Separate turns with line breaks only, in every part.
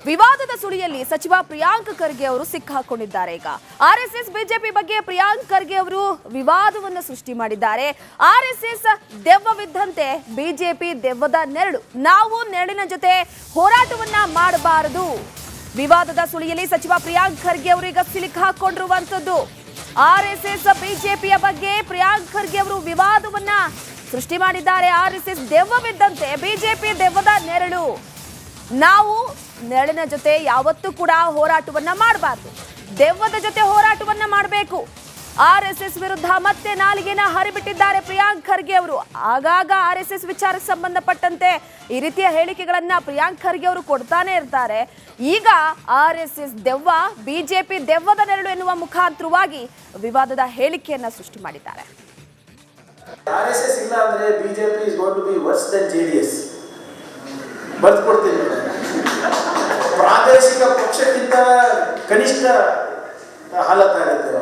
ವಿವಾದದ ಸುಳಿಯಲ್ಲಿ ಸಚಿವ ಪ್ರಿಯಾಂಕ್ ಖರ್ಗೆ ಅವರು ಸಿಕ್ಕಾಕೊಂಡಿದ್ದಾರೆ. ಈಗ ಆರ್ಎಸ್ಎಸ್ ಬಿಜೆಪಿ ಬಗ್ಗೆ ಪ್ರಿಯಾಂಕ್ ಖರ್ಗೆ ಅವರು ವಿವಾದವನ್ನು ಸೃಷ್ಟಿ ಮಾಡಿದ್ದಾರೆ. ಆರ್ಎಸ್ಎಸ್ ದೆವ್ವವಿದ್ದಂತೆ ಬಿಜೆಪಿ ದೆವ್ವದ ನೆರಳು, ನಾವು ನೆರಳಿನ ಜೊತೆ ಹೋರಾಟವನ್ನ ಮಾಡಬಾರದು. ವಿವಾದದ ಸುಳಿಯಲ್ಲಿ ಸಚಿವ ಪ್ರಿಯಾಂಕ್ ಖರ್ಗೆ ಅವರು ಈಗ ಸಿಲುಕಾಕೊಂಡಿರುವಂತದ್ದು. ಆರ್ಎಸ್ಎಸ್ ಬಿಜೆಪಿಯ ಬಗ್ಗೆ ಪ್ರಿಯಾಂಕ್ ಖರ್ಗೆ ಅವರು ವಿವಾದವನ್ನ ಸೃಷ್ಟಿ ಮಾಡಿದ್ದಾರೆ. ಆರ್ಎಸ್ಎಸ್ ದೆವ್ವವಿದ್ದಂತೆ ಬಿಜೆಪಿ ದೆವ್ವದ ನೆರಳು, ನಾವು ನೆರಳಿನ ಜೊತೆ ಯಾವತ್ತೂ ಕೂಡ ಹೋರಾಟವನ್ನ ಮಾಡಬಾರ್ದು, ದೆವ್ವದ ಜೊತೆ ಹೋರಾಟವನ್ನ ಮಾಡಬೇಕು. ಆರ್ಎಸ್ಎಸ್ ವಿರುದ್ಧ ಮತ್ತೆ ನಾಲಿಗೆನ ಹರಿಬಿಟ್ಟಿದ್ದಾರೆ ಪ್ರಿಯಾಂಕ್ ಖರ್ಗೆ ಅವರು. ಆಗಾಗ ಆರ್ಎಸ್ಎಸ್ ವಿಚಾರಕ್ಕೆ ಸಂಬಂಧಪಟ್ಟಂತೆ ಈ ರೀತಿಯ ಹೇಳಿಕೆಗಳನ್ನ ಪ್ರಿಯಾಂಕ್ ಖರ್ಗೆ ಅವರು ಕೊಡ್ತಾನೆ ಇರ್ತಾರೆ. ಈಗ ಆರ್ಎಸ್ಎಸ್ ದೆವ್ವ, ಬಿಜೆಪಿ ದೆವ್ವದ ನೆರಳು ಎನ್ನುವ ಮುಖಾಂತರವಾಗಿ ವಿವಾದದ ಹೇಳಿಕೆಯನ್ನ ಸೃಷ್ಟಿ ಮಾಡಿದ್ದಾರೆ.
ಆರ್ಎಸ್ಎಸ್ ಇಲ್ಲ ಅಂದ್ರೆ BJP is going to be worse than JDS. ಬರ್ಕೊಡ್ತೀನಿ, ಪ್ರಾದೇಶಿಕ ಪಕ್ಷಕ್ಕಿಂತ ಕನಿಷ್ಠ ಹಾಲತ್ತಾಗುತ್ತೆ.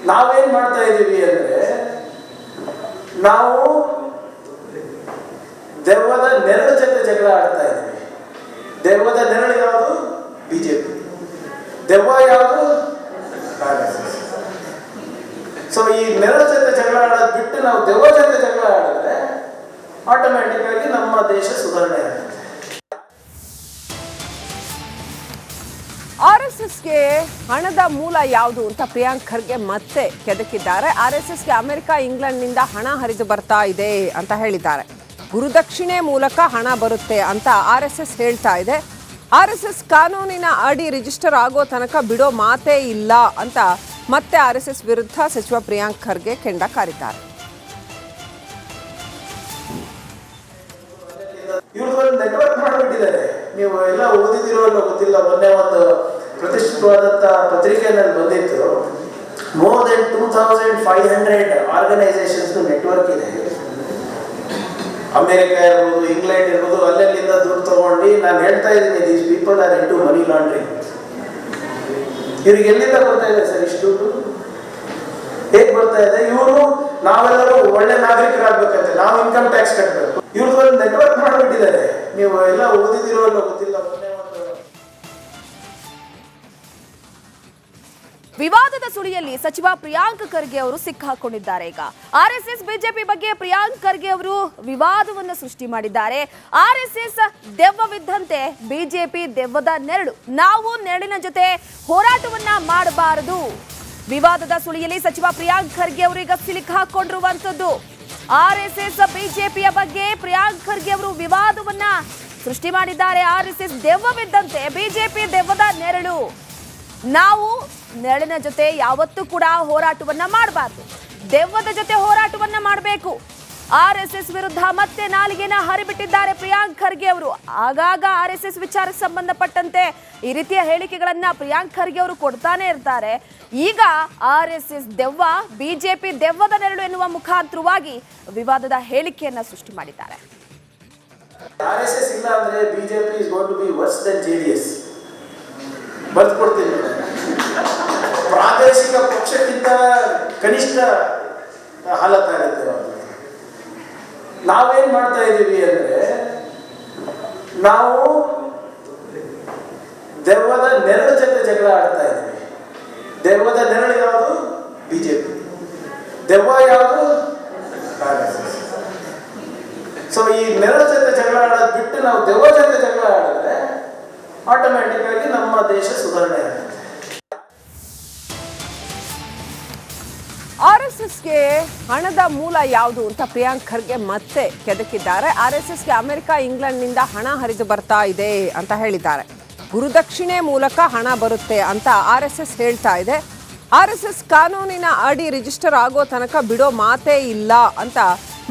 ನಾವೇನ್ ಮಾಡ್ತಾ ಇದ್ದೀವಿ ಅಂದ್ರೆ, ನಾವು ದೆವ್ವದ ನೆರಳು ಜೊತೆ ಜಗಳ ಆಡ್ತಾ ಇದ್ದೀವಿ. ದೆವ್ವದ ನೆರಳು ಯಾವುದು? ಬಿಜೆಪಿ. ದೆವ್ವ ಯಾವುದು? ಆರ್ಎಸ್ಎಸ್. ಸೊ ಈ ನೆರಳು ಜೊತೆ ಜಗಳ ಆಡೋದು ಬಿಟ್ಟು ನಾವು ದೆವ್ವ ಜೊತೆ ಜಗಳ ಆಡಿದ್ರೆ ಆಟೋಮ್ಯಾಟಿಕ್ ಆಗಿ ನಮ್ಮ ದೇಶ ಸುಧಾರಣೆ ಆಗುತ್ತೆ.
ಆರ್ಎಸ್ಎಸ್ಗೆ ಹಣದ ಮೂಲ ಯಾವುದು ಅಂತ ಪ್ರಿಯಾಂಕ್ ಖರ್ಗೆ ಮತ್ತೆ ಕೆದಕಿದ್ದಾರೆ. ಆರ್ಎಸ್ಎಸ್ಗೆ ಅಮೆರಿಕ, ಇಂಗ್ಲೆಂಡ್ನಿಂದ ಹಣ ಹರಿದು ಬರ್ತಾ ಇದೆ ಅಂತ ಹೇಳಿದ್ದಾರೆ. ಗುರುದಕ್ಷಿಣೆ ಮೂಲಕ ಹಣ ಬರುತ್ತೆ ಅಂತ ಆರ್ಎಸ್ಎಸ್ ಹೇಳ್ತಾ ಇದೆ. ಆರ್ಎಸ್ಎಸ್ ಕಾನೂನಿನ ಅಡಿ ರಿಜಿಸ್ಟರ್ ಆಗೋ ತನಕ ಬಿಡೋ ಮಾತೇ ಇಲ್ಲ ಅಂತ ಮತ್ತೆ ಆರ್ಎಸ್ಎಸ್ ವಿರುದ್ಧ ಸಚಿವ ಪ್ರಿಯಾಂಕ್ ಖರ್ಗೆ ಕೆಂಡ ಕಾರಿದ್ದಾರೆ.
ಇವ್ರದ್ದು ನೆಟ್ವರ್ಕ್ ಮಾಡಿಬಿಟ್ಟಿದ್ದಾರೆ. ನೀವು ಎಲ್ಲ ಓದಿದಿರೋ ಗೊತ್ತಿಲ್ಲ, ಮೊನ್ನೆ ಒಂದು ಪ್ರತಿಷ್ಠಿತವಾದಂಥ ಪತ್ರಿಕೆಯಲ್ಲಿ ಬಂದಿತ್ತು. ಮೋರ್ ದೆನ್ 2500 ಆರ್ಗನೈಸೇಷನ್ಸ್ ನೆಟ್ವರ್ಕ್ ಇದೆ. ಅಮೆರಿಕ ಇರ್ಬೋದು, ಇಂಗ್ಲೆಂಡ್ ಇರ್ಬೋದು, ಅಲ್ಲೆಲ್ಲಿಂದ ದುಡ್ಡು ತಗೊಂಡು, ನಾನು ಹೇಳ್ತಾ ಇದ್ದೀನಿ, these people are into money laundering. ಇವ್ರಿಗೆ ಎಲ್ಲಿಂದ ಬರ್ತಾ ಇದೆ ಸರ್ ಇಷ್ಟು ದುಡ್ಡು? ಹೇಗೆ ಬರ್ತಾ ಇದೆ? ಇವರು ನಾವೆಲ್ಲರೂ ಒಳ್ಳೆ ನಾಗರಿಕರಾಗಬೇಕಂತೆ, ನಾವು ಇನ್ಕಮ್ ಟ್ಯಾಕ್ಸ್ ಕಟ್ಟಬೇಕು. ಇವ್ರದ್ದು ನೆಟ್ವರ್ಕ್ ಮಾಡಿಬಿಟ್ಟಿದ್ದಾರೆ. ನೀವು ಎಲ್ಲ ಓದಿದಿರೋ ಗೊತ್ತಿಲ್ಲ.
ವಿವಾದದ ಸುಳಿಯಲ್ಲಿ ಸಚಿವ ಪ್ರಿಯಾಂಕ್ ಖರ್ಗೆ ಅವರು ಸಿಕ್ಕಾಕೊಂಡಿದ್ದಾರೆ. ಈಗ ಆರ್ಎಸ್ಎಸ್ ಬಿಜೆಪಿ ಬಗ್ಗೆ ಪ್ರಿಯಾಂಕ್ ಖರ್ಗೆ ಅವರು ವಿವಾದವನ್ನು ಸೃಷ್ಟಿ ಮಾಡಿದ್ದಾರೆ. ಆರ್ಎಸ್ಎಸ್ ದೆವ್ವವಿದ್ದಂತೆ ಬಿಜೆಪಿ ದೆವ್ವದ ನೆರಳು, ನಾವು ನೆರಳಿನ ಜೊತೆ ಹೋರಾಟವನ್ನ ಮಾಡಬಾರದು. ವಿವಾದದ ಸುಳಿಯಲ್ಲಿ ಸಚಿವ ಪ್ರಿಯಾಂಕ್ ಖರ್ಗೆ ಅವರು ಈಗ ಸಿಲುಕಾಕೊಂಡಿರುವಂತದ್ದು. ಆರ್ಎಸ್ಎಸ್ ಬಿಜೆಪಿಯ ಬಗ್ಗೆ ಪ್ರಿಯಾಂಕ್ ಖರ್ಗೆ ಅವರು ವಿವಾದವನ್ನ ಸೃಷ್ಟಿ ಮಾಡಿದ್ದಾರೆ. ಆರ್ಎಸ್ಎಸ್ ದೆವ್ವವಿದ್ದಂತೆ ಬಿಜೆಪಿ ದೆವ್ವದ ನೆರಳು, ನಾವು ನೆರಳಿನ ಜೊತೆ ಯಾವತ್ತೂ ಕೂಡ ಹೋರಾಟವನ್ನ ಮಾಡಬಾರ್ದು, ದೆವ್ವದ ಜೊತೆ ಹೋರಾಟವನ್ನ ಮಾಡಬೇಕು. ಆರ್ಎಸ್ಎಸ್ ವಿರುದ್ಧ ಮತ್ತೆ ನಾಲಿಗೆನ ಹರಿಬಿಟ್ಟಿದ್ದಾರೆ ಪ್ರಿಯಾಂಕ್ ಖರ್ಗೆ ಅವರು. ಆಗಾಗ ಆರ್ಎಸ್ಎಸ್ ವಿಚಾರಕ್ಕೆ ಸಂಬಂಧಪಟ್ಟಂತೆ ಈ ರೀತಿಯ ಹೇಳಿಕೆಗಳನ್ನ ಪ್ರಿಯಾಂಕ್ ಖರ್ಗೆ ಅವರು ಕೊಡ್ತಾನೆ ಇರ್ತಾರೆ. ಈಗ ಆರ್ಎಸ್ಎಸ್ ದೆವ್ವ, ಬಿಜೆಪಿ ದೆವ್ವದ ನೆರಳು ಎನ್ನುವ ಮುಖಾಂತರವಾಗಿ ವಿವಾದದ ಹೇಳಿಕೆಯನ್ನ ಸೃಷ್ಟಿ ಮಾಡಿದ್ದಾರೆ.
ಆರ್ಎಸ್ಎಸ್ ಇಲ್ಲ ಅಂದ್ರೆ BJP is going to be worse than JDS. ಬರ್ಕೊಡ್ತೀನಿ, ಪ್ರಾದೇಶಿಕ ಪಕ್ಷಕ್ಕಿಂತ ಕನಿಷ್ಠ ಹಾಲತ್ತಾಗುತ್ತೆ. ನಾವೇನ್ ಮಾಡ್ತಾ ಇದ್ದೀವಿ ಅಂದ್ರೆ, ನಾವು ದೆವ್ವದ ನೆರಳು ಜೊತೆ ಜಗಳ ಆಡ್ತಾ ಇದ್ದೀವಿ. ದೆವ್ವದ ನೆರಳು ಯಾವುದು? ಬಿಜೆಪಿ. ದೆವ್ವ ಯಾವುದು? ಆರ್ಎಸ್ಎಸ್. ಸೊ ಈ ನೆರಳು ಜೊತೆ ಜಗಳ ಆಡೋದು ಬಿಟ್ಟು ನಾವು ದೆವ್ವ ಜೊತೆ ಜಗಳ ಆಡಿದ್ರೆ ಆಟೋಮ್ಯಾಟಿಕ್ ಆಗಿ ನಮ್ಮ ದೇಶ ಸುಧಾರಣೆ ಆಗುತ್ತೆ.
ಆರ್ಎಸ್ಎಸ್ಗೆ ಹಣದ ಮೂಲ ಯಾವುದು ಅಂತ ಪ್ರಿಯಾಂಕ್ ಖರ್ಗೆ ಮತ್ತೆ ಕೆದಕಿದ್ದಾರೆ. ಆರ್ಎಸ್ಎಸ್ಗೆ ಅಮೆರಿಕ, ಇಂಗ್ಲೆಂಡ್ನಿಂದ ಹಣ ಹರಿದು ಬರ್ತಾ ಇದೆ ಅಂತ ಹೇಳಿದ್ದಾರೆ. ಗುರುದಕ್ಷಿಣೆ ಮೂಲಕ ಹಣ ಬರುತ್ತೆ ಅಂತ ಆರ್ಎಸ್ಎಸ್ ಹೇಳ್ತಾ ಇದೆ. ಆರ್ಎಸ್ಎಸ್ ಕಾನೂನಿನ ಅಡಿ ರಿಜಿಸ್ಟರ್ ಆಗೋ ತನಕ ಬಿಡೋ ಮಾತೇ ಇಲ್ಲ ಅಂತ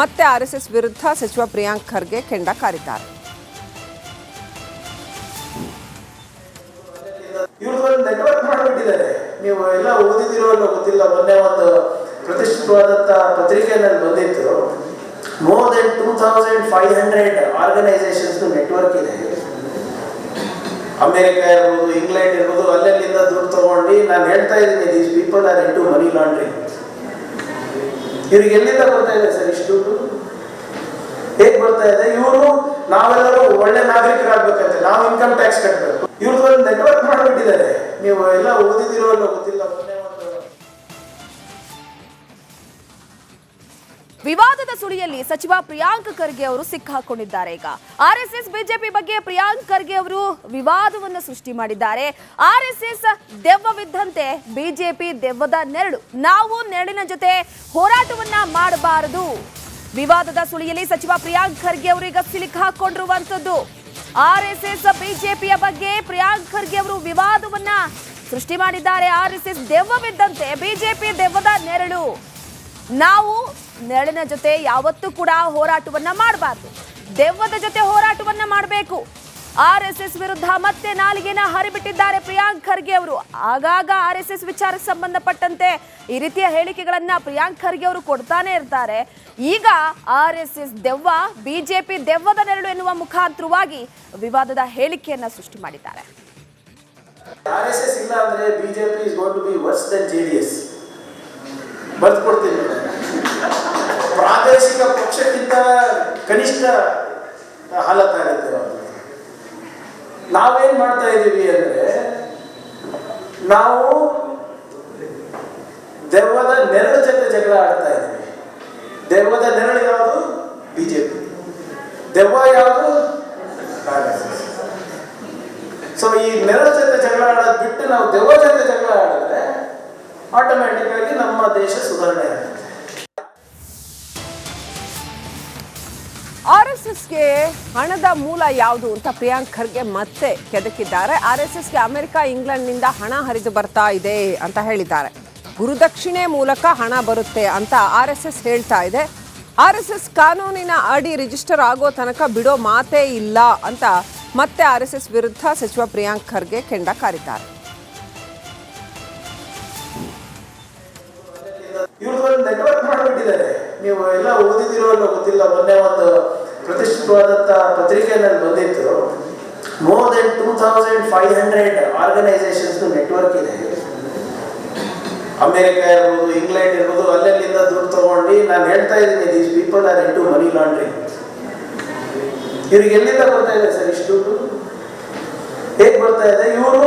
ಮತ್ತೆ ಆರ್ಎಸ್ಎಸ್ ವಿರುದ್ಧ ಸಚಿವ ಪ್ರಿಯಾಂಕ್ ಖರ್ಗೆ ಕೆಂಡ ಕಾರಿದ್ದಾರೆ.
ಇವ್ರದ್ದು ನೆಟ್ವರ್ಕ್ ಮಾಡಿಬಿಟ್ಟಿದ್ದಾರೆ. ನೀವು ಎಲ್ಲ ಓದಿದಿರೋ ಗೊತ್ತಿಲ್ಲ, ಮೊನ್ನೆ ಒಂದು ಪ್ರತಿಷ್ಠಿತವಾದಂಥ ಪತ್ರಿಕೆಯಲ್ಲಿ ಬಂದಿತ್ತು. ಮೋರ್ ದೆನ್ 2500 ಆರ್ಗನೈಸೇಷನ್ಸ್ ನೆಟ್ವರ್ಕ್ ಇದೆ. ಅಮೆರಿಕ ಇರ್ಬೋದು, ಇಂಗ್ಲೆಂಡ್ ಇರ್ಬೋದು, ಅಲ್ಲೆಲ್ಲಿಂದ ದುಡ್ಡು ತಗೊಂಡು, ನಾನು ಹೇಳ್ತಾ ಇದ್ದೀನಿ, these people are into money laundering. ಇವ್ರಿಗೆ ಎಲ್ಲಿಂದ ಬರ್ತಾ ಇದೆ ಸರ್ ಇಷ್ಟು ದುಡ್ಡು? ಹೇಗೆ ಬರ್ತಾ ಇದೆ? ಇವರು ನಾವೆಲ್ಲರೂ ಒಳ್ಳೆ ನಾಗರಿಕರಾಗಬೇಕಂತೆ, ನಾವು ಇನ್ಕಮ್ ಟ್ಯಾಕ್ಸ್ ಕಟ್ಟಬೇಕು. ಇವ್ರದ್ದು ನೆಟ್ವರ್ಕ್ ಮಾಡಿಬಿಟ್ಟಿದ್ದಾರೆ. ನೀವು ಎಲ್ಲ ಓದಿದಿರೋ ಅಲ್ಲ ಗೊತ್ತಿಲ್ಲ.
ವಿವಾದದ ಸುಳಿಯಲ್ಲಿ ಸಚಿವ ಪ್ರಿಯಾಂಕ್ ಖರ್ಗೆ ಅವರು ಸಿಕ್ಕಾಕೊಂಡಿದ್ದಾರೆ. ಈಗ ಆರ್ಎಸ್ಎಸ್ ಬಿಜೆಪಿ ಬಗ್ಗೆ ಪ್ರಿಯಾಂಕ್ ಖರ್ಗೆ ಅವರು ವಿವಾದವನ್ನು ಸೃಷ್ಟಿ ಮಾಡಿದ್ದಾರೆ. ಆರ್ಎಸ್ಎಸ್ ದೆವ್ವವಿದ್ದಂತೆ ಬಿಜೆಪಿ ದೆವ್ವದ ನೆರಳು, ನಾವು ನೆರಳಿನ ಜೊತೆ ಹೋರಾಟವನ್ನ ಮಾಡಬಾರದು. ವಿವಾದದ ಸುಳಿಯಲ್ಲಿ ಸಚಿವ ಪ್ರಿಯಾಂಕ್ ಖರ್ಗೆ ಅವರು ಈಗ ಸಿಲುಕಾಕೊಂಡಿರುವಂತದ್ದು. ಆರ್ಎಸ್ಎಸ್ ಬಿಜೆಪಿಯ ಬಗ್ಗೆ ಪ್ರಿಯಾಂಕ್ ಖರ್ಗೆ ಅವರು ವಿವಾದವನ್ನ ಸೃಷ್ಟಿ ಮಾಡಿದ್ದಾರೆ. ಆರ್ಎಸ್ಎಸ್ ದೆವ್ವವಿದ್ದಂತೆ ಬಿಜೆಪಿ ದೆವ್ವದ ನೆರಳು, ನಾವು ನೆರಳಿನ ಜೊತೆ ಯಾವತ್ತೂ ಕೂಡ ಹೋರಾಟವನ್ನ ಮಾಡಬಾರ್ದು, ದೆವ್ವದ ಜೊತೆ ಹೋರಾಟವನ್ನ ಮಾಡಬೇಕು. ಆರ್ಎಸ್ಎಸ್ ವಿರುದ್ಧ ಮತ್ತೆ ನಾಲಿಗೆನ ಹರಿಬಿಟ್ಟಿದ್ದಾರೆ ಪ್ರಿಯಾಂಕ್ ಖರ್ಗೆ ಅವರು. ಆಗಾಗ ಆರ್ಎಸ್ಎಸ್ ವಿಚಾರಕ್ಕೆ ಸಂಬಂಧಪಟ್ಟಂತೆ ಈ ರೀತಿಯ ಹೇಳಿಕೆಗಳನ್ನ ಪ್ರಿಯಾಂಕ್ ಖರ್ಗೆ ಅವರು ಕೊಡ್ತಾನೆ ಇರ್ತಾರೆ. ಈಗ ಆರ್ಎಸ್ಎಸ್ ದೆವ್ವ, ಬಿಜೆಪಿ ದೆವ್ವದ ನೆರಳು ಎನ್ನುವ ಮುಖಾಂತರವಾಗಿ ವಿವಾದದ ಹೇಳಿಕೆಯನ್ನ ಸೃಷ್ಟಿ ಮಾಡಿದ್ದಾರೆ.
ಆರ್ಎಸ್ಎಸ್ ಇಲ್ಲ ಅಂದ್ರೆ BJP is going to be worse than JDS. ಬರ್ಕೊಡ್ತೀನಿ. ಪ್ರಾದೇಶಿಕ ಪಕ್ಷಕ್ಕಿಂತ ಕನಿಷ್ಠ ಹಾಲತ್ತಾಗುತ್ತೆ. ನಾವೇನ್ ಮಾಡ್ತಾ ಇದ್ದೀವಿ ಅಂದ್ರೆ, ನಾವು ದೆವ್ವದ ನೆರಳು ಜೊತೆ ಜಗಳ ಆಡ್ತಾ ಇದ್ದೀವಿ. ದೆವ್ವದ ನೆರಳು ಯಾವುದು? ಬಿಜೆಪಿ. ದೆವ್ವ ಯಾವುದು? ಆರ್ಎಸ್ಎಸ್. ಸೊ ಈ ನೆರಳು ಜೊತೆ ಜಗಳ ಆಡೋದು ಬಿಟ್ಟು ನಾವು ದೆವ್ವ ಜೊತೆ ಜಗಳ ಆಡಿದ್ರೆ ಆಟೋಮ್ಯಾಟಿಕ್ ಆಗಿ ನಮ್ಮ ದೇಶ ಸುಧಾರಣೆ ಆಗುತ್ತೆ.
ಆರ್ಎಸ್ಎಸ್ಗೆ ಹಣದ ಮೂಲ ಯಾವುದು ಅಂತ ಪ್ರಿಯಾಂಕ್ ಖರ್ಗೆ ಮತ್ತೆ ಕೆದಕಿದ್ದಾರೆ. ಆರ್ಎಸ್ಎಸ್ಗೆ ಅಮೆರಿಕ ಇಂಗ್ಲೆಂಡ್ನಿಂದ ಹಣ ಹರಿದು ಬರ್ತಾ ಇದೆ ಅಂತ ಹೇಳಿದ್ದಾರೆ. ಗುರುದಕ್ಷಿಣೆ ಮೂಲಕ ಹಣ ಬರುತ್ತೆ ಅಂತ ಆರ್ಎಸ್ಎಸ್ ಹೇಳ್ತಾ ಇದೆ. ಆರ್ಎಸ್ಎಸ್ ಕಾನೂನಿನ ಅಡಿ ರಿಜಿಸ್ಟರ್ ಆಗೋ ತನಕ ಬಿಡೋ ಮಾತೇ ಇಲ್ಲ ಅಂತ ಮತ್ತೆ ಆರ್ಎಸ್ಎಸ್ ವಿರುದ್ಧ ಸಚಿವ ಪ್ರಿಯಾಂಕ್ ಖರ್ಗೆ ಕೆಂಡ ಕಾರಿದ್ದಾರೆ.
ಇವ್ರದ್ದು ನೆಟ್ವರ್ಕ್ ಮಾಡಿಬಿಟ್ಟಿದ್ದಾರೆ. ನೀವು ಎಲ್ಲ ಓದಿದಿರೋ ಅಲ್ಲ ಗೊತ್ತಿಲ್ಲ. ಮೊನ್ನೆ ಒಂದು ಪ್ರತಿಷ್ಠಿತವಾದಂಥ ಪತ್ರಿಕೆಯಲ್ಲಿ ಬಂದಿತ್ತು. ಮೋರ್ ದೆನ್ 2500 ಆರ್ಗನೈಸೇಷನ್ಸ್ ನೆಟ್ವರ್ಕ್ ಇದೆ. ಅಮೆರಿಕ ಇರ್ಬೋದು, ಇಂಗ್ಲೆಂಡ್ ಇರ್ಬೋದು, ಅಲ್ಲೆಲ್ಲಿಂದ ದುಡ್ಡು ತಗೊಂಡು ನಾನು ಹೇಳ್ತಾ ಇದ್ದೀನಿ, these people are into money laundering. ಇವ್ರಿಗೆ ಎಲ್ಲಿಂದ ಬರ್ತಾ ಇದೆ ಸರ್ ಇಷ್ಟು ದುಡ್ಡು? ಹೇಗೆ ಬರ್ತಾ ಇದೆ? ಇವರು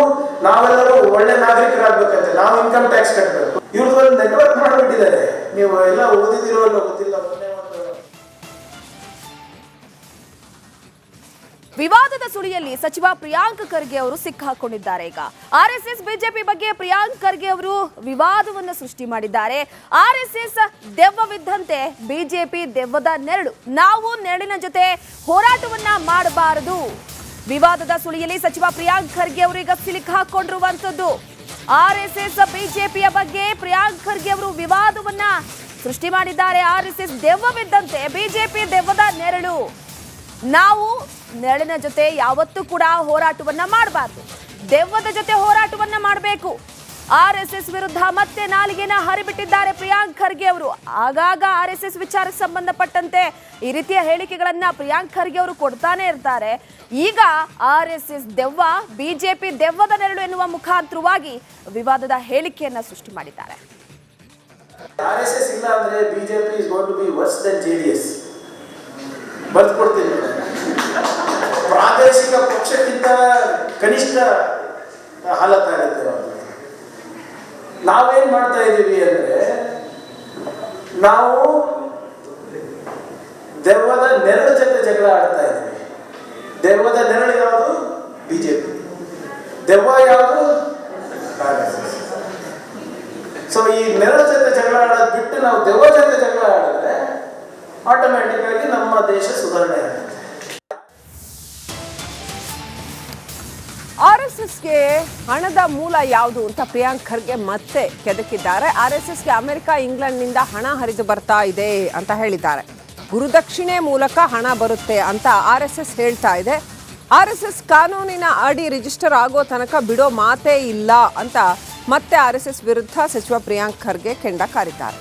ನಾವೆಲ್ಲರೂ ಒಳ್ಳೆ ನಾಗರಿಕರಾಗಬೇಕಂತೆ, ನಾವು ಇನ್ಕಮ್ ಟ್ಯಾಕ್ಸ್ ಕಟ್ಟಬೇಕು. ಇವ್ರದ್ದು ನೆಟ್ವರ್ಕ್ ಮಾಡಿಬಿಟ್ಟಿದ್ದಾರೆ. ನೀವು ಎಲ್ಲ ಓದಿದಿರೋ ಅಲ್ಲ ಗೊತ್ತಿಲ್ಲ.
ವಿವಾದದ ಸುಳಿಯಲ್ಲಿ ಸಚಿವ ಪ್ರಿಯಾಂಕ್ ಖರ್ಗೆ ಅವರು ಸಿಕ್ಕಾಕೊಂಡಿದ್ದಾರೆ. ಈಗ ಆರ್ಎಸ್ಎಸ್ ಬಿಜೆಪಿ ಬಗ್ಗೆ ಪ್ರಿಯಾಂಕ್ ಖರ್ಗೆ ಅವರು ವಿವಾದವನ್ನು ಸೃಷ್ಟಿ ಮಾಡಿದ್ದಾರೆ. ಆರ್ಎಸ್ಎಸ್ ದೆವ್ವವಿದ್ದಂತೆ ಬಿಜೆಪಿ ದೆವ್ವದ ನೆರಳು, ನಾವು ನೆರಳಿನ ಜೊತೆ ಹೋರಾಟವನ್ನ ಮಾಡಬಾರದು. ವಿವಾದದ ಸುಳಿಯಲ್ಲಿ ಸಚಿವ ಪ್ರಿಯಾಂಕ್ ಖರ್ಗೆ ಅವರು ಈಗ ಸಿಲುಕಾಕೊಂಡಿರುವಂತದ್ದು. ಆರ್ಎಸ್ಎಸ್ ಬಿಜೆಪಿಯ ಬಗ್ಗೆ ಪ್ರಿಯಾಂಕ್ ಖರ್ಗೆ ಅವರು ವಿವಾದವನ್ನ ಸೃಷ್ಟಿ ಮಾಡಿದ್ದಾರೆ. ಆರ್ಎಸ್ಎಸ್ ದೆವ್ವವಿದ್ದಂತೆ ಬಿಜೆಪಿ ದೆವ್ವದ ನೆರಳು, ನಾವು ನೆರಳಿನ ಜೊತೆ ಯಾವತ್ತೂ ಕೂಡ ಹೋರಾಟವನ್ನ ಮಾಡಬಾರ್ದು, ದೆವ್ವದ ಜೊತೆ ಹೋರಾಟವನ್ನ ಮಾಡಬೇಕು. ಆರ್ಎಸ್ಎಸ್ ವಿರುದ್ಧ ಮತ್ತೆ ನಾಲಿಗೆನ ಹರಿಬಿಟ್ಟಿದ್ದಾರೆ ಪ್ರಿಯಾಂಕ್ ಖರ್ಗೆ ಅವರು. ಆಗಾಗ ಆರ್ಎಸ್ಎಸ್ ವಿಚಾರಕ್ಕೆ ಸಂಬಂಧಪಟ್ಟಂತೆ ಈ ರೀತಿಯ ಹೇಳಿಕೆಗಳನ್ನ ಪ್ರಿಯಾಂಕ್ ಖರ್ಗೆ ಅವರು ಕೊಡ್ತಾನೆ ಇರ್ತಾರೆ. ಈಗ ಆರ್ಎಸ್ಎಸ್ ದೆವ್ವ, ಬಿಜೆಪಿ ದೆವ್ವದ ನೆರಳು ಎನ್ನುವ ಮುಖಾಂತರವಾಗಿ ವಿವಾದದ ಹೇಳಿಕೆಯನ್ನ ಸೃಷ್ಟಿ ಮಾಡಿದ್ದಾರೆ.
ಆರ್ಎಸ್ಎಸ್ ಇಲ್ಲ ಅಂದ್ರೆ BJP is going to be worse than JDS. ಬರ್ಕೊಡ್ತೀನಿ. ಪ್ರಾದೇಶಿಕ ಪಕ್ಷಕ್ಕಿಂತ ಕನಿಷ್ಠ ಹಾಲತ್ತಾಗುತ್ತೆ. ನಾವೇನ್ ಮಾಡ್ತಾ ಇದ್ದೀವಿ ಅಂದ್ರೆ, ನಾವು ದೆವ್ವದ ನೆರಳು ಜೊತೆ ಜಗಳ ಆಡ್ತಾ ಇದ್ದೀವಿ. ದೆವ್ವದ ನೆರಳು ಯಾವುದು? ಬಿಜೆಪಿ. ದೆವ್ವ ಯಾವುದು? ಆರ್ಎಸ್ಎಸ್. ಸೊ ಈ ನೆರಳು ಜೊತೆ ಜಗಳ ಆಡೋದು ಬಿಟ್ಟು ನಾವು ದೆವ್ವ ಜೊತೆ ಜಗಳ ಆಡಿದ್ರೆ ಆಟೋಮ್ಯಾಟಿಕ್ ಆಗಿ ನಮ್ಮ ದೇಶ ಸುಧಾರಣೆ ಆಗುತ್ತೆ.
ಆರ್ಎಸ್ಎಸ್ಗೆ ಹಣದ ಮೂಲ ಯಾವುದು ಅಂತ ಪ್ರಿಯಾಂಕ್ ಖರ್ಗೆ ಮತ್ತೆ ಕೆದಕಿದ್ದಾರೆ. ಆರ್ಎಸ್ಎಸ್ಗೆ ಅಮೆರಿಕ ಇಂಗ್ಲೆಂಡ್ನಿಂದ ಹಣ ಹರಿದು ಬರ್ತಾ ಇದೆ ಅಂತ ಹೇಳಿದ್ದಾರೆ. ಗುರುದಕ್ಷಿಣೆ ಮೂಲಕ ಹಣ ಬರುತ್ತೆ ಅಂತ ಆರ್ಎಸ್ಎಸ್ ಹೇಳ್ತಾ ಇದೆ. ಆರ್ಎಸ್ಎಸ್ ಕಾನೂನಿನ ಅಡಿ ರಿಜಿಸ್ಟರ್ ಆಗೋ ತನಕ ಬಿಡೋ ಮಾತೇ ಇಲ್ಲ ಅಂತ ಮತ್ತೆ ಆರ್ಎಸ್ಎಸ್ ವಿರುದ್ಧ ಸಚಿವ ಪ್ರಿಯಾಂಕ್ ಖರ್ಗೆ ಕೆಂಡ ಕಾರಿದ್ದಾರೆ.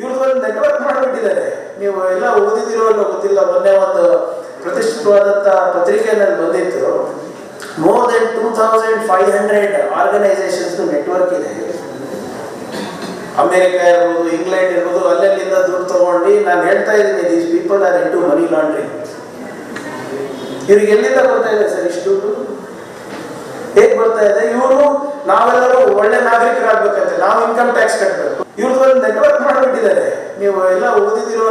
ಇವ್ರದ್ದು ನೆಟ್ವರ್ಕ್ ಮಾಡಿಬಿಟ್ಟಿದ್ದಾರೆ. ನೀವು ಎಲ್ಲ ಓದಿದಿರೋ ಅಲ್ಲ ಗೊತ್ತಿಲ್ಲ. ಮೊನ್ನೆ ಒಂದು ಪ್ರತಿಷ್ಠಿತವಾದಂಥ ಪತ್ರಿಕೆಯಲ್ಲಿ ಬಂದಿತ್ತು. ಮೋರ್ ದೆನ್ 2500 ಆರ್ಗನೈಸೇಷನ್ಸ್ ನೆಟ್ವರ್ಕ್ ಇದೆ. ಅಮೆರಿಕ ಇರ್ಬೋದು, ಇಂಗ್ಲೆಂಡ್ ಇರ್ಬೋದು, ಅಲ್ಲೆಲ್ಲಿಂದ ದುಡ್ಡು ತಗೊಂಡು ನಾನು ಹೇಳ್ತಾ ಇದ್ದೀನಿ, these people are into money laundering. ಇವ್ರಿಗೆ ಎಲ್ಲಿಂದ ಬರ್ತಾ ಇದೆ ಸರ್ ಇಷ್ಟು ದುಡ್ಡು? ಹೇಗ್ ಬರ್ತಾ ಇದೆ? ಇವರು ನಾವೆಲ್ಲರೂ ಒಳ್ಳೆ ನಾಗರಿಕರಾಗಬೇಕಂತೆ, ನಾವು ಇನ್ಕಮ್ ಟ್ಯಾಕ್ಸ್ ಕಟ್ಟಬೇಕು. ಇವ್ರದ್ದು ನೆಟ್ವರ್ಕ್ ಮಾಡಿಬಿಟ್ಟಿದ್ದಾರೆ. ನೀವು ಎಲ್ಲ ಓದಿದಿರೋ